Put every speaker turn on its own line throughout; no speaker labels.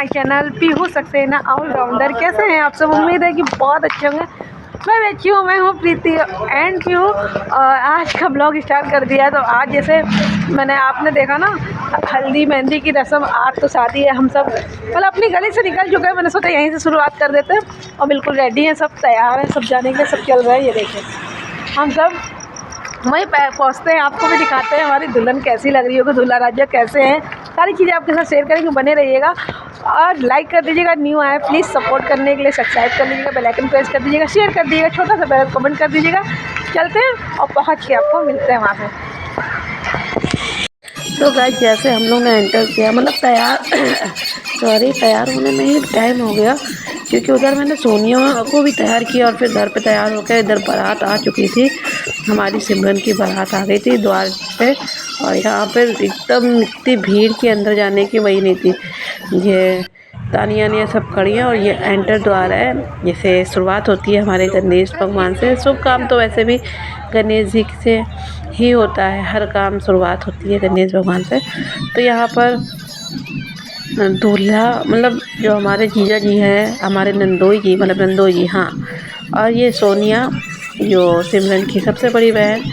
My channel Pihu Saxena allrounder. कैसे हैं आप सब? उम्मीद है कि बहुत अच्छे होंगे। मैं हूँ प्रीति एंड पीहू। आज का ब्लॉग स्टार्ट कर दिया है। तो आज जैसे मैंने आपने देखा ना हल्दी मेहंदी की रस्म, आज तो शादी है। हम सब मतलब अपनी गली से निकल चुके हैं। मैंने सोचा यहीं से शुरुआत कर देते हैं और बिल्कुल रेडी हैं, सब तैयार हैं, सब जाने के लिए सब चल रहा है। ये देखें हम सब वहीं पहुँचते हैं, आपको भी दिखाते हैं हमारी दुल्हन कैसी लग रही होगी, दूल्हा राजा कैसे हैं, सारी चीज़ें आपके साथ शेयर करेंगे। बने रहिएगा और लाइक कर दीजिएगा, न्यू आए प्लीज़ सपोर्ट करने के लिए सब्सक्राइब कर लीजिएगा, बेल आइकन प्रेस कर दीजिएगा, शेयर कर दीजिएगा, छोटा सा बेल कमेंट कर दीजिएगा। चलते हैं और पहुँच के आपको मिलते हैं वहाँ पे। तो गाइस जैसे हम लोग ने एंटर किया मतलब तैयार होने में ही टाइम हो गया, क्योंकि उधर मैंने सोनिया को भी तैयार किया और फिर घर पे तैयार होकर इधर बारात आ चुकी थी। हमारी सिमरन की बारात आ गई थी द्वार पे, और यहाँ पर एकदम इतनी भीड़ के अंदर जाने की वही नहीं थी। ये तानिया सब खड़ी हैं और ये एंटर द्वार है। जैसे शुरुआत होती है हमारे गणेश भगवान से। शुभ काम तो वैसे भी गणेश जी से ही होता है, हर काम शुरुआत होती है गणेश भगवान से। तो यहाँ पर दूल्हा मतलब जो हमारे जीजा जी हैं, हमारे नंदोई जी हाँ, और ये सोनिया जो सिमरन की सबसे बड़ी बहन,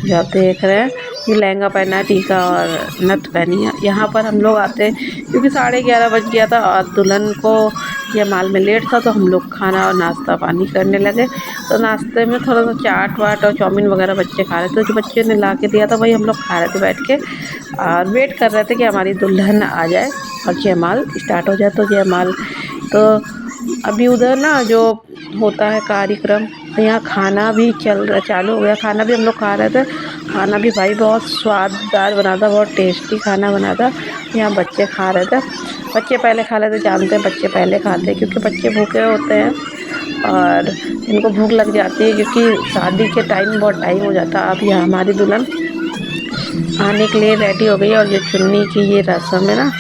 जो आप देख रहे हैं, ये लहंगा पहना, टीका और नथ पहनी है। यहाँ पर हम लोग आते हैं क्योंकि 11:30 बज गया था और दुल्हन को जयमाल में लेट था, तो हम लोग खाना और नाश्ता पानी करने लगे। तो नाश्ते में थोड़ा सा चाट वाट और चाउमीन वगैरह बच्चे खा रहे थे। जो बच्चे ने ला के दिया था वही हम लोग खा रहे थे बैठ के, और वेट कर रहे थे कि हमारी दुल्हन आ जाए और जयमाल स्टार्ट हो जाए। तो जयमाल तो अभी उधर ना जो होता है कार्यक्रम, तो यहाँ खाना भी चालू हो गया। खाना भी हम लोग खा रहे थे। खाना भी भाई बहुत स्वाददार बना था, बहुत टेस्टी खाना बना था। यहाँ बच्चे खा रहे थे, बच्चे पहले खा लेते, जानते हैं बच्चे पहले खाते हैं क्योंकि बच्चे भूखे होते हैं और इनको भूख लग जाती है, क्योंकि शादी के टाइम बहुत टाइम हो जाता है। अब यहाँ हमारी दुल्हन आने के लिए रेडी हो गई और ये चुन्नी की ये रस्म है ना,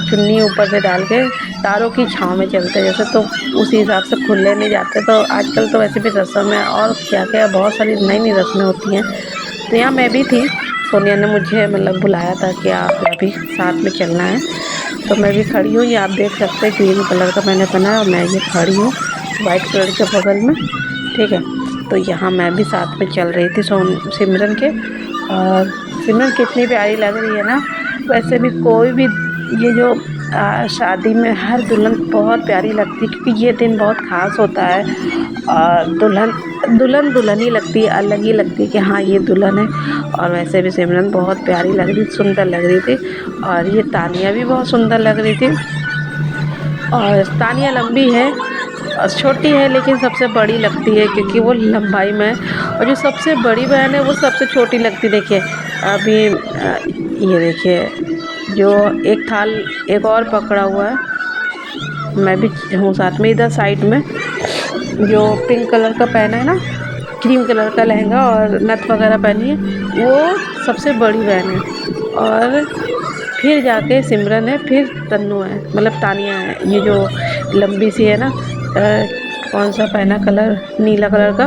चुन्नी ऊपर से डाल के तारों की छाँव में चलते हैं जैसे, तो उसी हिसाब से खुले नहीं जाते। तो आजकल तो वैसे भी रस्म है और क्या क्या बहुत सारी नई नई रस्में होती हैं। तो यहाँ मैं भी थी, सोनिया ने मुझे मतलब बुलाया था कि आप अभी साथ में चलना है, तो मैं भी खड़ी हूँ। ये आप देख सकते हैं ग्रीन कलर का मैंने पहना है और मैं ये खड़ी हूँ वाइट कलर के बगल में, ठीक है। तो यहाँ मैं भी साथ में चल रही थी सिमरन के। और सिमरन कितनी प्यारी लग रही है ना। वैसे भी कोई भी ये जो शादी में हर दुल्हन बहुत प्यारी लगती है, क्योंकि ये दिन बहुत ख़ास होता है और दुल्हन ही लगती है, अलग ही लगती है कि हाँ ये दुल्हन है। और वैसे भी सिमरन बहुत प्यारी लग रही, सुंदर लग रही थी। और ये तानिया भी बहुत सुंदर लग रही थी। और तानिया लंबी है और छोटी है लेकिन सबसे बड़ी लगती है, क्योंकि वो लंबाई में, और जो सबसे बड़ी बहन है वो सबसे छोटी लगती। देखिए अभी ये देखिए जो एक थाल एक और पकड़ा हुआ है, मैं भी हूँ साथ में। इधर साइड में जो पिंक कलर का पहना है ना, क्रीम कलर का लहंगा और नथ वगैरह पहनी है, वो सबसे बड़ी बहन है। और फिर जाके सिमरन है, फिर तन्नू है, मतलब तानिया है। ये जो लंबी सी है ना, कौन सा पहना कलर, नीला कलर का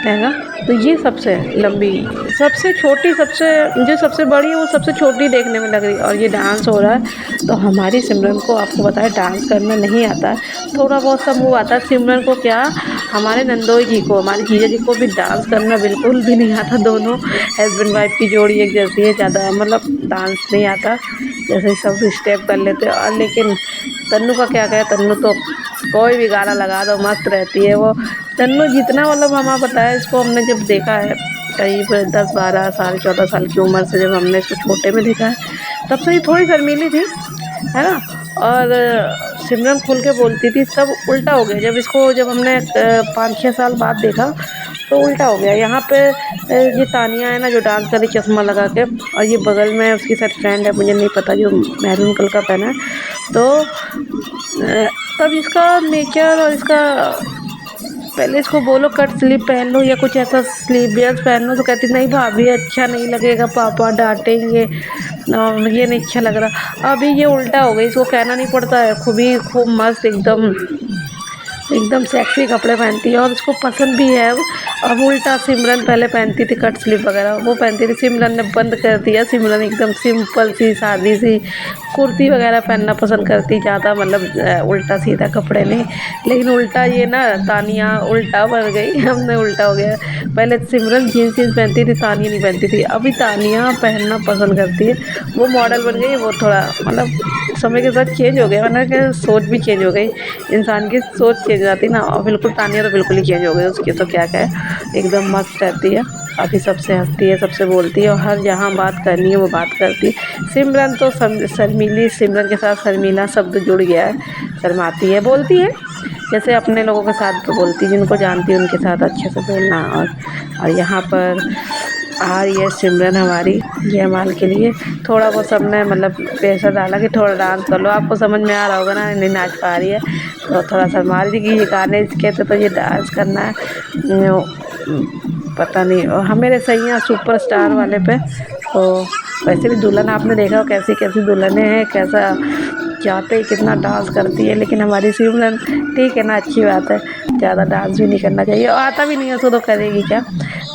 लहंगा, तो ये सबसे लंबी, सबसे छोटी, सबसे बड़ी है वो सबसे छोटी देखने में लग रही है। और ये डांस हो रहा है। तो हमारी सिमरन को आपको बताया डांस करना नहीं आता है, थोड़ा बहुत सा मूव आता है। सिमरन को क्या, हमारे नंदोई जी को, हमारे जीजा जी को भी डांस करना बिल्कुल भी नहीं आता। दोनों हस्बैंड वाइफ की जोड़ी एक जैसी है, ज़्यादा मतलब डांस नहीं आता, जैसे सब स्टेप कर लेते हैं। और लेकिन तन्नू का क्या कहे, तन्नू तो कोई भी गाना लगा दो मस्त रहती है वो। तन्नू जितना मतलब हमें बताया, इसको हमने जब देखा है करीब 10-12 साल 14 साल की उम्र से, जब हमने इसको छोटे में देखा है तब से ही थोड़ी शर्मीली थी, है ना। और सिमरन खुल के बोलती थी, सब उल्टा हो गया जब हमने 5-6 साल बाद देखा, तो उल्टा हो गया। यहाँ पे ये तानिया है ना जो डांस कर रही चश्मा लगा के, और ये बगल में उसकी साथ फ्रेंड है, मुझे नहीं पता, जो मैरून कलर का पहना है। तो तब इसका नेचर और इसका, पहले इसको बोलो कट स्लीव पहन लो या कुछ ऐसा स्लीवलेस पहन लो, तो कहती नहीं भाभी अच्छा नहीं लगेगा, पापा डांटेंगे, ये नहीं अच्छा लग रहा। अभी ये उल्टा हो गई, इसको कहना नहीं पड़ता है, खूब मस्त एकदम एकदम सेक्सी कपड़े पहनती है और उसको पसंद भी है। अब उल्टा सिमरन पहले पहनती थी कट स्लीव वगैरह, वो पहनती थी, सिमरन ने बंद कर दिया। सिमरन एकदम सिंपल सी सादी सी कुर्ती वगैरह पहनना पसंद करती ज़्यादा, मतलब उल्टा सीधा कपड़े नहीं। लेकिन उल्टा ये ना तानिया उल्टा बन गई, हमने उल्टा हो गया। पहले सिमरन जीन्स पहनती थी, तानिया नहीं पहनती थी, अभी तानिया पहनना पसंद करती है। वो मॉडल बन गई, वो थोड़ा मतलब समय के साथ चेंज हो गया, मतलब कि सोच भी चेंज हो गई, इंसान की सोच चेंज हो जाती ना। और बिल्कुल तानिया तो बिल्कुल ही चेंज हो गई, उसकी तो क्या क्या है, एकदम मस्त रहती है। अभी सबसे हंसती है, सबसे बोलती है और हर जहाँ बात करनी है वो बात करती है। सिमरन तो शर्मीली, सिमरन के साथ शर्मीला शब्द जुड़ गया है, शर्माती है, बोलती है जैसे अपने लोगों के साथ बोलती, जिनको जानती है उनके साथ अच्छे से बोलना। और यहाँ पर आ रही है सिमरन हमारी जयमाल के लिए। थोड़ा बहुत सबने मतलब प्रेशर डाला कि थोड़ा डांस कर लो, आपको समझ में आ रहा होगा ना, नहीं नाच पा रही है तो थोड़ा शर्मा रही थी कि ये गाने इसके थे तो ये डांस करना है, पता नहीं। और हम मेरे सही हैं सुपरस्टार वाले पे। तो वैसे भी दुल्हन आपने देखा हो कैसी कैसी दुल्हनें हैं, कैसा जाते ही कितना डांस करती है। लेकिन हमारी सिमरन ठीक है ना, अच्छी बात है, ज़्यादा डांस भी नहीं करना चाहिए और आता भी नहीं है उसको तो करेगी क्या।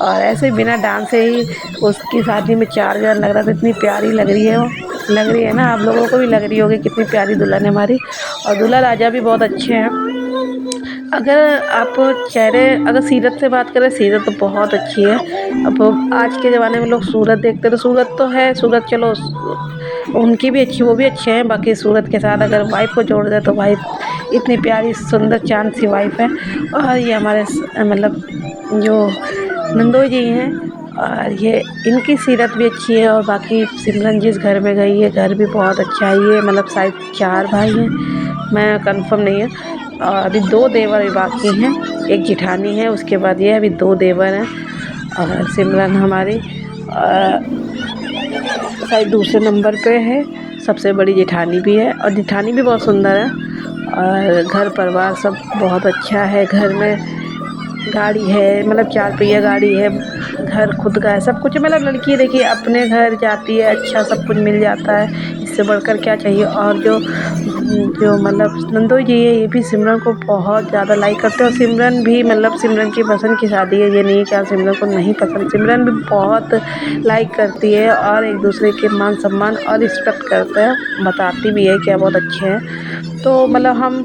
और ऐसे बिना डांस से ही उसकी शादी में 4 जन लग रहा था, इतनी प्यारी लग रही है वो, लग रही है ना, आप लोगों को भी लग रही होगी कितनी प्यारी दुल्हन है हमारी। और दूल्हा राजा भी बहुत अच्छे हैं। अगर आप अगर सीरत से बात करें, सीरत तो बहुत अच्छी है। अब आज के ज़माने में लोग सूरत देखते तो सूरत तो है, सूरत चलो उनकी भी अच्छी, वो भी अच्छे हैं। बाकी सूरत के साथ अगर वाइफ को जोड़ दे तो वाइफ इतनी प्यारी सुंदर चाँद सी वाइफ है। और ये हमारे मतलब जो नंदोई जी हैं, और ये इनकी सीरत भी अच्छी है। और बाकी सिमरन जिस घर में गई है, घर भी बहुत अच्छा है। ये मतलब शायद 4 भाई हैं, मैं कंफर्म नहीं है। और अभी 2 देवर भी बाकी हैं, एक जिठानी है, उसके बाद ये अभी 2 देवर हैं। और सिमरन हमारी शायद दूसरे नंबर पे है, सबसे बड़ी जेठानी भी है और जेठानी भी बहुत सुंदर है। और घर परिवार सब बहुत अच्छा है, घर में गाड़ी है, मतलब 4 पहिया गाड़ी है, घर खुद का है, सब कुछ। मतलब लड़की देखिए अपने घर जाती है, अच्छा सब कुछ मिल जाता है, इससे बढ़कर क्या चाहिए। और जो जो मतलब नंदोई जी है, ये भी सिमरन को बहुत ज़्यादा लाइक करते हैं। और सिमरन भी मतलब सिमरन की पसंद की शादी है, ये नहीं है क्या सिमरन को नहीं पसंद, सिमरन भी बहुत लाइक करती है और एक दूसरे के मान सम्मान और रिस्पेक्ट करते हैं, बताती भी है कि बहुत अच्छे हैं। तो मतलब हम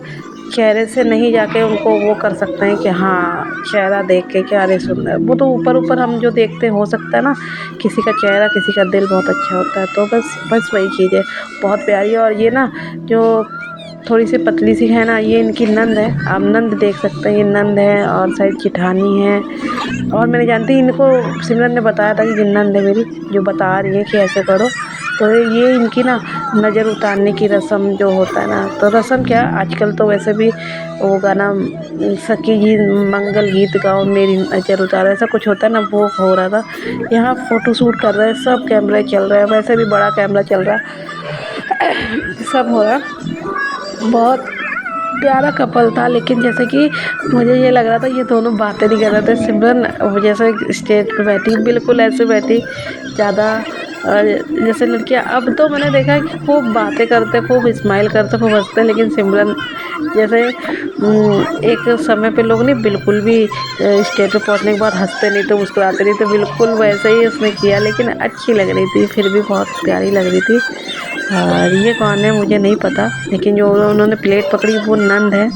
चेहरे से नहीं जाके उनको वो कर सकते हैं कि हाँ चेहरा देख के क्या अरे सुंदर, वो तो ऊपर ऊपर हम जो देखते हो सकता है ना, किसी का चेहरा किसी का दिल बहुत अच्छा होता है। तो बस वही चीज़ है, बहुत प्यारी है। और ये ना जो थोड़ी सी पतली सी है ना, ये इनकी नंद है, आप नंद देख सकते हैं, ये नंद है और शायद जिठानी है। और मैंने जानती इनको सिमरन ने बताया था कि नंद है मेरी, जो बता रही है कि ऐसे करो। तो ये इनकी ना नज़र उतारने की रस्म जो होता है ना, तो रस्म क्या आजकल तो वैसे भी वो गाना सखी जी मंगल गीत गाओ मेरी नज़र उतारो, ऐसा कुछ होता है ना, वो हो रहा था। यहाँ फ़ोटो शूट कर रहे हैं, सब कैमरे चल रहे हैं, वैसे भी बड़ा कैमरा चल रहा है, सब हो रहा है। बहुत प्यारा कपल था। लेकिन जैसे कि मुझे ये लग रहा था ये दोनों बातें नहीं कर रहे थे। सिमरन जैसे स्टेज पे बैठी बिल्कुल ऐसे बैठी, ज़्यादा जैसे लड़कियां। अब तो मैंने देखा है कि खूब बातें करते, खूब स्माइल करते, खूब हंसते। लेकिन सिमरन जैसे एक समय पे लोग नहीं बिल्कुल भी स्टेज पे पहुंचने के बाद हंसते नहीं थे, मुस्कुराते नहीं थे, बिल्कुल वैसे ही उसने किया। लेकिन अच्छी लग रही थी, फिर भी बहुत प्यारी लग रही थी। और ये कौन है मुझे नहीं पता, लेकिन जो उन्होंने प्लेट पकड़ी वो नंद है।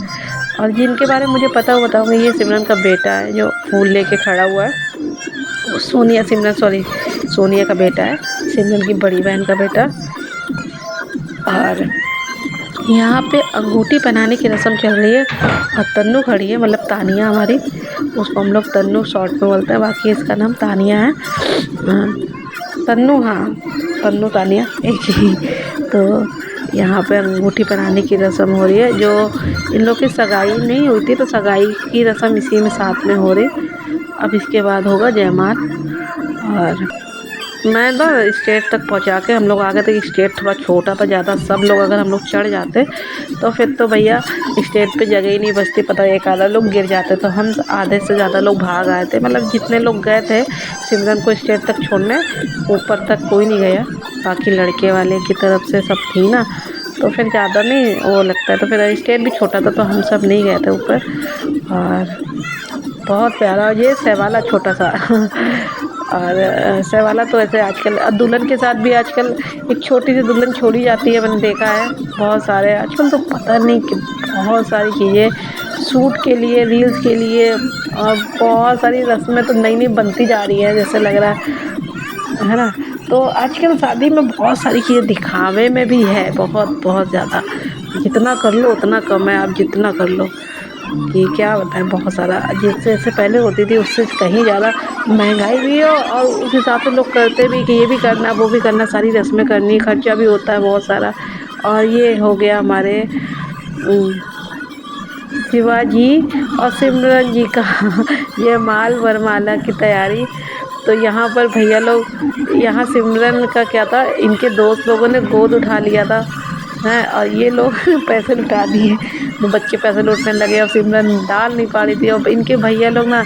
और जिनके बारे में मुझे पता वो बताऊँगी, ये सिमरन का बेटा है जो फूल लेके खड़ा हुआ है, सोनिया, सिमरन सॉरी सोनिया का बेटा है, सिमरन की बड़ी बहन का बेटा। और यहाँ पे अंगूठी पहनाने की रस्म चल रही है और तन्नू खड़ी है, मतलब तानिया हमारी, उसको हम लोग तन्नू शॉर्ट में बोलते हैं, बाकी इसका नाम तानिया है। तन्नू, हाँ तन्नू तानिया एक ही। तो यहाँ पे अंगूठी पहनाने की रस्म हो रही है, जो इन लोग की सगाई नहीं हुई थी तो सगाई की रस्म इसी में साथ में हो रही। अब इसके बाद होगा जयमाल। और मैं ना स्टेज तक पहुंचा के हम लोग आ गए थे कि स्टेज थोड़ा छोटा था, ज़्यादा सब लोग अगर हम लोग चढ़ जाते तो फिर तो भैया स्टेज पे जगह ही नहीं बचती, पता एक आधा लोग गिर जाते। तो हम आधे से ज़्यादा लोग भाग आए थे, मतलब जितने लोग गए थे सिमरन को स्टेज तक छोड़ने, ऊपर तक कोई नहीं गया, बाकी लड़के वाले की तरफ से सब थी ना, तो फिर ज़्यादा नहीं वो लगता है। तो फिर स्टेज भी छोटा था तो हम सब नहीं गए थे ऊपर। और बहुत प्यारा, ये सहवाला छोटा सा और सहवाला तो ऐसे आजकल दुल्हन के साथ भी आजकल एक छोटी सी दुल्हन छोड़ी जाती है, मैंने देखा है बहुत सारे आजकल। तो पता नहीं कि बहुत सारी चीज़ें शूट के लिए, रील्स के लिए, और बहुत सारी रस्में तो नई नई बनती जा रही है जैसे लग रहा है ना। तो आजकल शादी में बहुत सारी चीज़ें दिखावे में भी है, बहुत बहुत ज़्यादा। जितना कर लो उतना कम है, आप जितना कर लो कि क्या बताएं, बहुत सारा जैसे जैसे पहले होती थी उससे कहीं ज़्यादा महंगाई भी है, और उस हिसाब से लोग करते भी कि ये भी करना वो भी करना, सारी रस्में करनी, खर्चा भी होता है बहुत सारा। और ये हो गया हमारे शिवाजी और सिमरन जी का ये माल वरमाला की तैयारी। तो यहाँ पर भैया लोग, यहाँ सिमरन का क्या था, इनके दोस्त लोगों ने गोद उठा लिया था हैं, और ये लोग पैसे लुटा दिए। तो बच्चे पैसे लूटने लगे और सिमरन डाल नहीं पा रही थी। और इनके भैया लोग ना,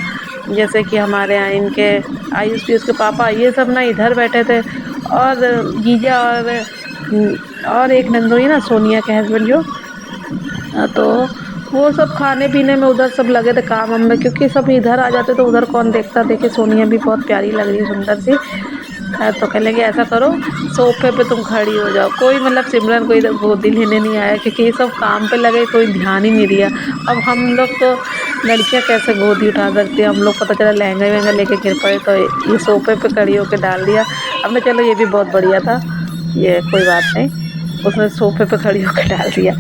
जैसे कि हमारे यहाँ इनके आयुष पीयूष के पापा, ये सब ना इधर बैठे थे। और जीजा और एक नंदोई ना, सोनिया के हस्बैंड जो, तो वो सब खाने पीने में उधर सब लगे थे काम वाम में, क्योंकि सब इधर आ जाते तो उधर कौन देखता। देखे सोनिया भी बहुत प्यारी लग रही है, सुंदर सी। तो कह लेंगे ऐसा करो, सोफे पे तुम खड़ी हो जाओ। कोई मतलब सिमरन को इधर गोदी लेने नहीं आया, क्योंकि ये सब काम पे लगे, कोई ध्यान ही नहीं दिया। अब हम लोग तो लड़कियां कैसे गोदी उठा सकती हैं, हम लोग पता चला लहंगा वहंगा लेके गिर पड़े, तो ये सोफे पे खड़ी होकर डाल दिया। अब मैं चलो ये भी बहुत बढ़िया था, ये कोई बात नहीं, उसने सोफे पे खड़ी होकर डाल दिया।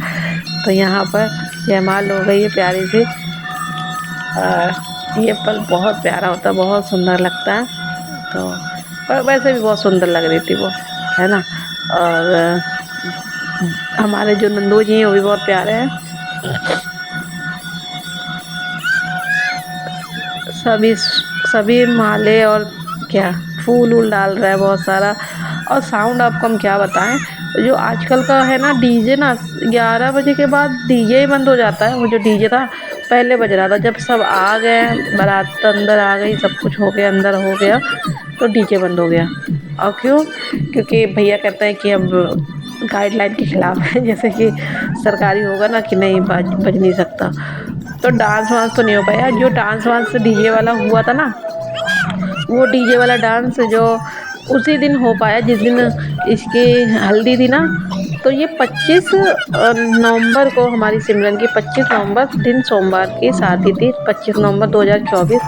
तो यहाँ पर जयमाल हो गई है प्यारी सी। ये पल बहुत प्यारा होता है, बहुत सुंदर लगता है। तो पर वैसे भी बहुत सुंदर लग रही थी वो, है ना। और हमारे जो नंदू जी हैं वो भी बहुत प्यारे हैं। सभी सभी माले और क्या फूल वूल डाल रहा है बहुत सारा। और साउंड आपको हम क्या बताएं, जो आजकल का है ना डीजे ना, 11 बजे के बाद डीजे ही बंद हो जाता है। वो जो डीजे था पहले बज रहा था, जब सब आ गए, बारात अंदर आ गई, सब कुछ हो गया, अंदर हो गया, तो डीजे बंद हो गया। और क्यों? क्योंकि भैया कहते हैं कि अब गाइडलाइन के खिलाफ है, जैसे कि सरकारी होगा ना कि नहीं बज नहीं सकता। तो डांस वांस तो नहीं हो पाया। जो डांस वांस डीजे वाला हुआ था ना, वो डीजे वाला डांस जो उसी दिन हो पाया जिस दिन इसकी हल्दी थी ना। तो ये 25 नवंबर को हमारी सिमरन की 25 नवंबर दिन सोमवार की शादी थी, 25 नवंबर 2024।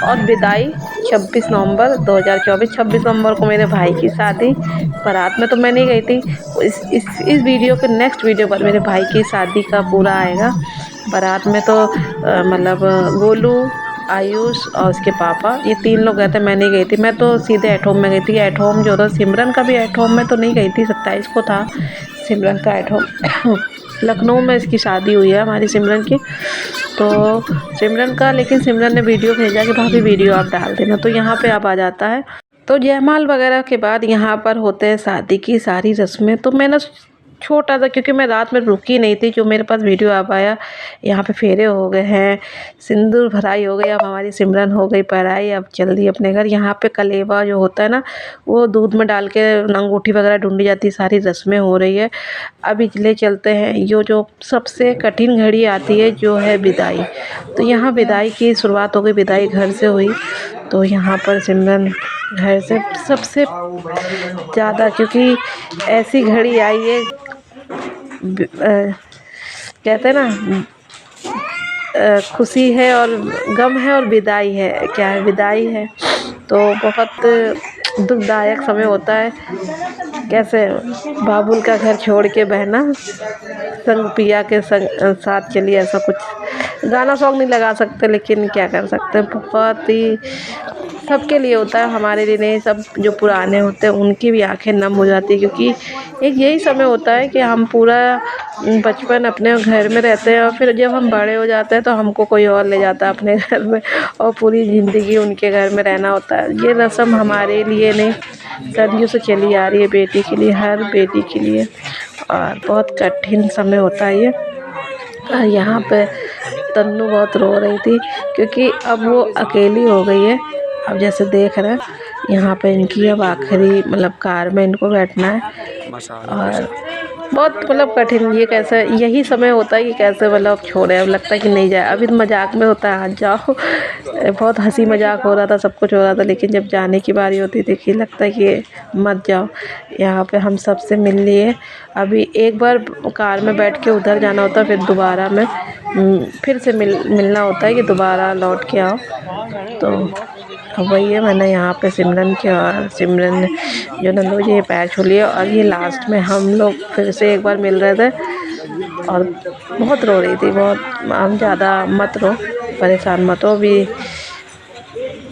और विदाई 26 नवंबर 2024। 26 नवंबर को मेरे भाई की शादी। बारात में तो मैं नहीं गई थी। इस वीडियो के नेक्स्ट वीडियो पर मेरे भाई की शादी का पूरा आएगा। बारात में तो मतलब गोलू, आयुष और उसके पापा, ये 3 लोग गए थे, मैं नहीं गई थी। मैं तो सीधे एट होम में गई थी। एट होम जो था सिमरन का भी एट होम में तो नहीं गई थी, 27 को था सिमरन का एट होम। लखनऊ में इसकी शादी हुई है हमारी सिमरन की। तो सिमरन का, लेकिन सिमरन ने वीडियो भेजा कि भाभी वीडियो आप डाल देना, तो यहाँ पे आप आ जाता है। तो जयमाल वगैरह के बाद यहाँ पर होते हैं शादी की सारी रस्में। तो मैंने छोटा था क्योंकि मैं रात में रुकी नहीं थी, जो मेरे पास वीडियो आ पाया। यहाँ पे फेरे हो गए हैं, सिंदूर भराई हो गई, अब हमारी सिमरन हो गई पराई, अब चल दी अपने घर। यहाँ पे कलेवा जो होता है ना, वो दूध में डाल के अंगूठी वगैरह ढूंढी जाती है, सारी रस्में हो रही है। अब ले चलते हैं, जो सबसे कठिन घड़ी आती है जो है विदाई। तो यहाँ विदाई की शुरुआत हो गई, विदाई घर से हुई। तो यहाँ पर सिमरन घर से सबसे ज़्यादा, क्योंकि ऐसी घड़ी आई है, कहते हैं ना, खुशी है और गम है और विदाई है। क्या है? विदाई है तो बहुत दुखदायक समय होता है। कैसे बाबुल का घर छोड़ के बहना संग पिया के संग साथ चली, ऐसा कुछ गाना सॉन्ग नहीं लगा सकते, लेकिन क्या कर सकते हैं। बहुत ही सबके लिए होता है, हमारे लिए नहीं। सब जो पुराने होते हैं उनकी भी आंखें नम हो जाती है, क्योंकि एक यही समय होता है कि हम पूरा बचपन अपने घर में रहते हैं, और फिर जब हम बड़े हो जाते हैं तो हमको कोई और ले जाता है अपने घर में, और पूरी ज़िंदगी उनके घर में रहना होता है। ये रस्म हमारे लिए नहीं, सदियों से चली आ रही है, बेटी के लिए, हर बेटी के लिए। और बहुत कठिन समय होता है ये। यहाँ पे तन्नू बहुत रो रही थी, क्योंकि अब वो अकेली हो गई है। अब जैसे देख रहे हैं यहाँ पे इनकी अब आखिरी मतलब कार में इनको बैठना है। और बहुत मतलब कठिन, ये कैसे यही समय होता है कि कैसे मतलब छोड़े, अब लगता है कि नहीं जाए। अभी तो मजाक में होता है आज जाओ, बहुत हंसी मजाक हो रहा था, सब कुछ हो रहा था, लेकिन जब जाने की बारी होती थी कि लगता है कि मत जाओ। यहाँ पे हम सबसे मिल लिए। अभी एक बार कार में बैठ के उधर जाना होता है, फिर दोबारा में फिर से मिलना होता है कि दोबारा लौट के आओ। तो अब वही है, मैंने यहाँ पे सिमरन जो नंदू जी पैर छू लिए, और ये लास्ट में हम लोग फिर से एक बार मिल रहे थे और बहुत रो रही थी, बहुत। हम ज़्यादा मत रो, परेशान मत हो भी,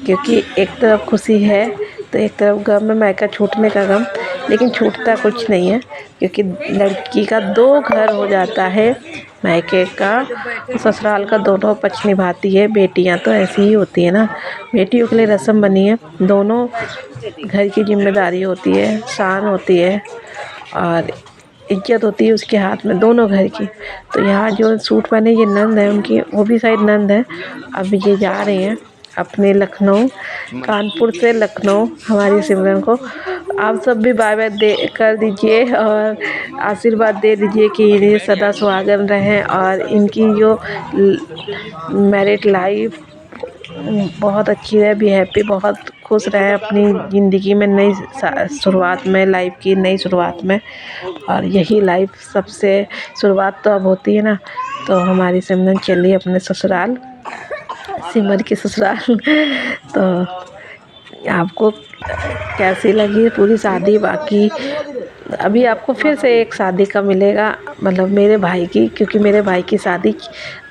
क्योंकि एक तरफ खुशी है तो एक तरफ गम में मायका छूटने का गम, लेकिन छूटता कुछ नहीं है, क्योंकि लड़की का 2 घर हो जाता है, मायके का ससुराल का, दोनों पक्ष निभाती है। बेटियां तो ऐसी ही होती है ना, बेटियों के लिए रस्म बनी है, दोनों घर की जिम्मेदारी होती है, शान होती है और इज्जत होती है उसके हाथ में, दोनों घर की। तो यहाँ जो सूट पहने ये नंद है उनकी, वो भी शायद नंद है। अब ये जा रही हैं अपने लखनऊ, कानपुर से लखनऊ हमारी सिमरन को। आप सब भी बाय बाय दे कर दीजिए और आशीर्वाद दे दीजिए कि ये सदा सुहागन रहें और इनकी जो मैरिड लाइफ बहुत अच्छी रहे, भी हैप्पी, बहुत खुश रहे अपनी ज़िंदगी में, नई शुरुआत में, लाइफ की नई शुरुआत में। और यही लाइफ सबसे शुरुआत तो अब होती है ना। तो हमारी सिमरन चली अपने ससुराल, सिमर के ससुराल। तो आपको कैसी लगी पूरी शादी? बाकी अभी आपको फिर से एक शादी का मिलेगा, मतलब मेरे भाई की, क्योंकि मेरे भाई की शादी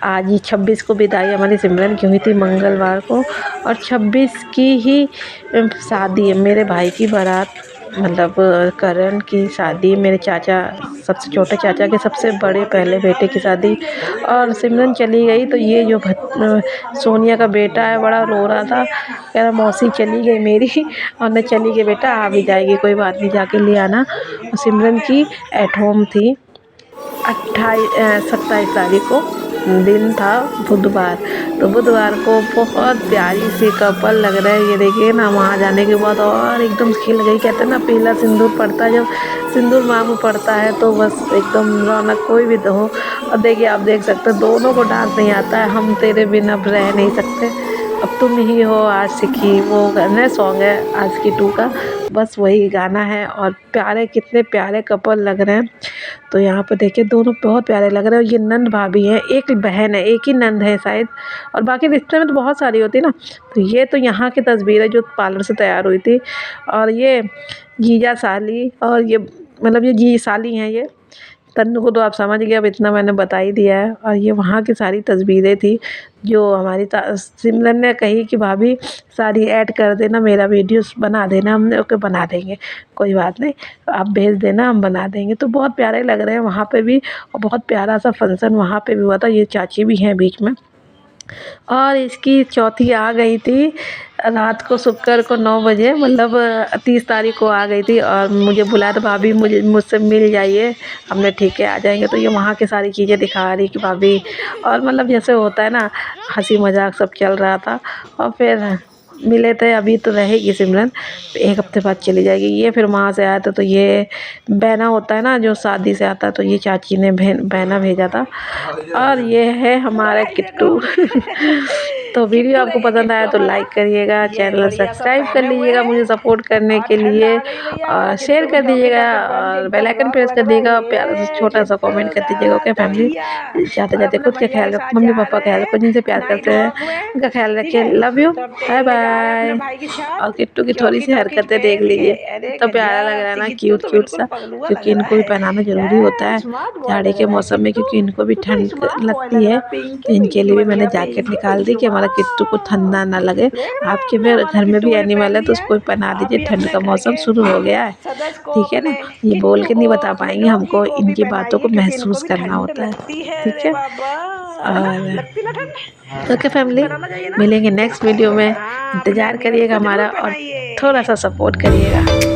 आज ही 26 को विदाई हमारी सिमरन की हुई थी मंगलवार को, और 26 की ही शादी है मेरे भाई की बारात, मतलब करण की शादी, मेरे चाचा, सबसे छोटे चाचा के सबसे बड़े पहले बेटे की शादी। और सिमरन चली गई तो ये जो सोनिया का बेटा है बड़ा रो रहा था, कह रहा मौसी चली गई मेरी, और न चली गई बेटा, आ भी जाएगी, कोई बात नहीं, जाके ले आना। और सिमरन की एट होम थी 27 तारीख को, दिन था बुधवार। तो बुधवार को बहुत प्यारी सी कपल लग रहा है, ये देखिए ना। वहाँ जाने के बाद और एकदम खिल गई, कहते हैं ना पीला सिंदूर पड़ता है, जब सिंदूर मांग पड़ता है तो बस एकदम रौनक कोई भी हो। और देखिए, आप देख सकते हैं दोनों को डांस नहीं आता है। हम तेरे बिना अब रह नहीं सकते, अब तुम ही हो आशिकी, वो गाना सॉन्ग है आशिकी 2 का, बस वही गाना है। और प्यारे, कितने प्यारे कपल लग रहे हैं। तो यहाँ पे देखिए दोनों बहुत प्यारे लग रहे हैं। और ये नंद भाभी हैं, एक बहन है, एक ही नंद है शायद, और बाकी रिश्ते में तो बहुत सारी होती है ना। तो ये तो यहाँ की तस्वीर है जो पार्लर से तैयार हुई थी। और ये जीजा साली, और ये मतलब ये जी साली हैं, ये तन्नू को तो आप समझ गए, अब इतना मैंने बता ही दिया है। और ये वहाँ की सारी तस्वीरें थी जो हमारी सिमरन ने कही कि भाभी सारी ऐड कर देना, मेरा वीडियोस बना देना। हमने ओके बना देंगे, कोई बात नहीं, आप भेज देना, हम बना देंगे। तो बहुत प्यारे लग रहे हैं वहाँ पे भी, और बहुत प्यारा सा फंक्शन वहाँ पे भी हुआ था। ये चाची भी हैं बीच में। और इसकी चौथी आ गई थी रात को, शुक्र को 9 बजे, मतलब 30 तारीख को आ गई थी। और मुझे बुलाया तो भाभी मुझसे मिल जाइए। हमने ठीक है आ जाएंगे। तो ये वहाँ की सारी चीज़ें दिखा रही कि भाभी, और मतलब जैसे होता है ना, हंसी मजाक सब चल रहा था। और फिर मिले थे। अभी तो रहेगी सिमरन, 1 हफ्ते बाद चली जाएगी। ये फिर वहाँ से आया था, तो ये बहना होता है ना जो शादी से आता है, तो ये चाची ने बहना भेजा था। और ये है हमारा किट्टू। तो वीडियो आपको पसंद आया तो लाइक करिएगा, चैनल सब्सक्राइब कर लीजिएगा मुझे सपोर्ट करने के लिए, और शेयर कर दीजिएगा, और बेल आइकन प्रेस कर दीजिएगा, प्यारा सा छोटा सा कमेंट कर दीजिएगा। ओके फैमिली, जाते जाते खुद का ख्याल रखो, मम्मी पापा का ख्याल रखो, जिनसे प्यार करते हैं उनका ख्याल रखिए। Love you, bye bye. और किट्टू की थोड़ी सी हरकतें देख लीजिए, तो प्यारा लग रहा है ना, क्यूट क्यूट सा, क्योंकि इनको भी पहनाना ज़रूरी होता है जाड़े के मौसम में, क्योंकि इनको भी ठंड लगती है। तो इनके लिए भी मैंने जैकेट निकाल दी कि हमारा किट्टू को ठंडा ना लगे। आपके फिर घर में भी एनिमल है तो उसको भी पहना दीजिए, ठंड का मौसम शुरू हो गया है, ठीक है ना। ये बोल के नहीं बता पाएंगे, हमको इनकी बातों को महसूस करना होता है, ठीक है। और ओके फैमिली, मिलेंगे नेक्स्ट वीडियो में, इंतज़ार करिएगा हमारा और थोड़ा सा सपोर्ट करिएगा।